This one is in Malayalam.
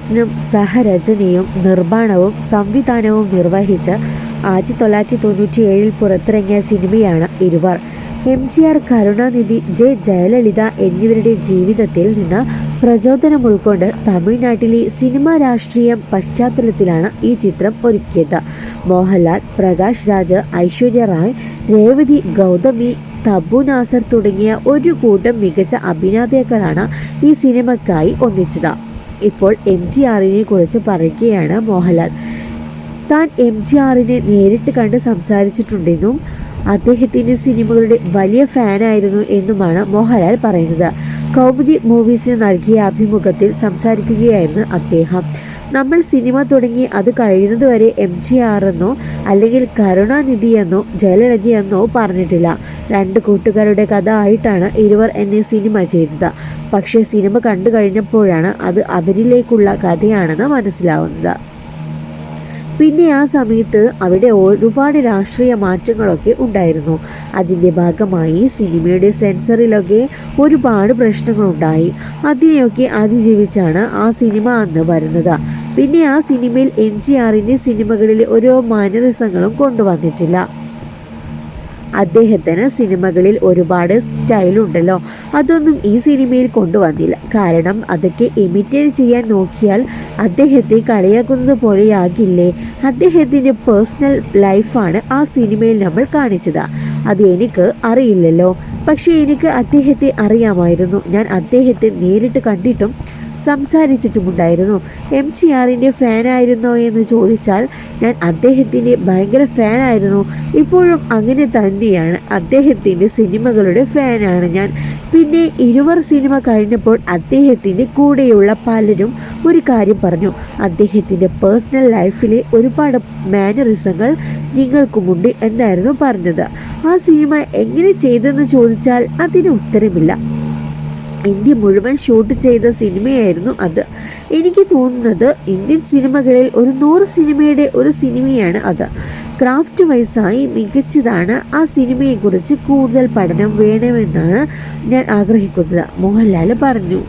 സ്ക്രിപ്റ്റിനും സഹരചനയും നിർമ്മാണവും സംവിധാനവും നിർവഹിച്ച് 1997 പുറത്തിറങ്ങിയ സിനിമയാണ് ഇരുവർ. MGR, കരുണാനിധി, ജയലളിത എന്നിവരുടെ ജീവിതത്തിൽ നിന്ന് പ്രചോദനം ഉൾക്കൊണ്ട് തമിഴ്നാട്ടിലെ സിനിമാ രാഷ്ട്രീയം പശ്ചാത്തലത്തിലാണ് ഈ ചിത്രം ഒരുക്കിയത്. മോഹൻലാൽ, പ്രകാശ് രാജ്, ഐശ്വര്യ റായ്, രേവതി, ഗൗതമി, തബു നാസർ തുടങ്ങിയ ഒരു കൂട്ടം മികച്ച അഭിനേതാക്കളാണ് ഈ സിനിമയ്ക്കായി ഒന്നിച്ചത്. ഇപ്പോൾ MGRനെ കുറിച്ച് പറയുകയാണ് മോഹൻലാൽ. താൻ MGRനെ നേരിട്ട് കണ്ട് സംസാരിച്ചിട്ടുണ്ടെന്നും അദ്ദേഹത്തിൻ്റെ സിനിമകളുടെ വലിയ ഫാനായിരുന്നു എന്നുമാണ് മോഹൻലാൽ പറയുന്നത്. കൗമുദി മൂവീസിന് നൽകിയ അഭിമുഖത്തിൽ സംസാരിക്കുകയായിരുന്നു അദ്ദേഹം. നമ്മൾ സിനിമ തുടങ്ങി അത് കഴിയുന്നതുവരെ MGR എന്നോ അല്ലെങ്കിൽ കരുണാനിധിയെന്നോ ജയലളിതയെന്നോ പറഞ്ഞിട്ടില്ല. രണ്ട് കൂട്ടുകാരുടെ കഥ ആയിട്ടാണ് ഇരുവർ എന്നെ സിനിമ ചെയ്തത്. പക്ഷേ സിനിമ കണ്ടു കഴിഞ്ഞപ്പോഴാണ് അത് അവരിലേക്കുള്ള കഥയാണെന്ന് മനസ്സിലാവുന്നത്. പിന്നെ ആ സമയത്ത് അവിടെ ഒരുപാട് രാഷ്ട്രീയ മാറ്റങ്ങളൊക്കെ ഉണ്ടായിരുന്നു. അതിൻ്റെ ഭാഗമായി സിനിമയുടെ സെൻസറിലൊക്കെ ഒരുപാട് പ്രശ്നങ്ങളുണ്ടായി. അതിനെയൊക്കെ അതിജീവിച്ചാണ് ആ സിനിമ അന്ന് വരുന്നത്. പിന്നെ ആ സിനിമയിൽ MGRൻ്റെ സിനിമകളിൽ ഓരോ മാനറിസങ്ങളും കൊണ്ടുവന്നിട്ടില്ല. അദ്ദേഹത്തിന് സിനിമകളിൽ ഒരുപാട് സ്റ്റൈലുണ്ടല്ലോ, അതൊന്നും ഈ സിനിമയിൽ കൊണ്ടുവന്നില്ല. കാരണം അതൊക്കെ ഇമിറ്റേറ്റ് ചെയ്യാൻ നോക്കിയാൽ അദ്ദേഹത്തെ കളിയാക്കുന്നത് പോലെയാകില്ലേ. അദ്ദേഹത്തിൻ്റെ പേഴ്സണൽ ലൈഫാണ് ആ സിനിമയിൽ നമ്മൾ കാണിച്ചത്. അത് എനിക്ക് അറിയില്ലല്ലോ. പക്ഷേ എനിക്ക് അദ്ദേഹത്തെ അറിയാമായിരുന്നു. ഞാൻ അദ്ദേഹത്തെ നേരിട്ട് കണ്ടിട്ടും സംസാരിച്ചിട്ടുമുണ്ടായിരുന്നു. MGRൻ്റെ ഫാനായിരുന്നോ എന്ന് ചോദിച്ചാൽ ഞാൻ അദ്ദേഹത്തിൻ്റെ ഭയങ്കര ഫാനായിരുന്നു. ഇപ്പോഴും അങ്ങനെ തന്നെയാണ്. അദ്ദേഹത്തിൻ്റെ സിനിമകളുടെ ഫാനാണ് ഞാൻ. പിന്നെ ഇരുവർ സിനിമ കഴിഞ്ഞപ്പോൾ അദ്ദേഹത്തിൻ്റെ കൂടെയുള്ള പലരും ഒരു കാര്യം പറഞ്ഞു. അദ്ദേഹത്തിൻ്റെ പേഴ്സണൽ ലൈഫിലെ ഒരുപാട് മാനറിസങ്ങൾ നിങ്ങൾക്കുമുണ്ട് എന്നായിരുന്നു പറഞ്ഞത്. ആ സിനിമ എങ്ങനെ ചെയ്തെന്ന് ചോദിച്ചാൽ അതിന് ഉത്തരമില്ല. ഇന്ത്യ മുഴുവൻ ഷൂട്ട് ചെയ്ത സിനിമയായിരുന്നു അത്. എനിക്ക് തോന്നുന്നത് ഇന്ത്യൻ സിനിമകളിൽ ഒരു 100 സിനിമയുടെ ഒരു സിനിമയാണ് അത്. ക്രാഫ്റ്റ് വൈസായി മികച്ചതാണ്. ആ സിനിമയെക്കുറിച്ച് കൂടുതൽ പഠനം വേണമെന്നാണ് ഞാൻ ആഗ്രഹിക്കുന്നത്, മോഹൻലാൽ പറഞ്ഞു.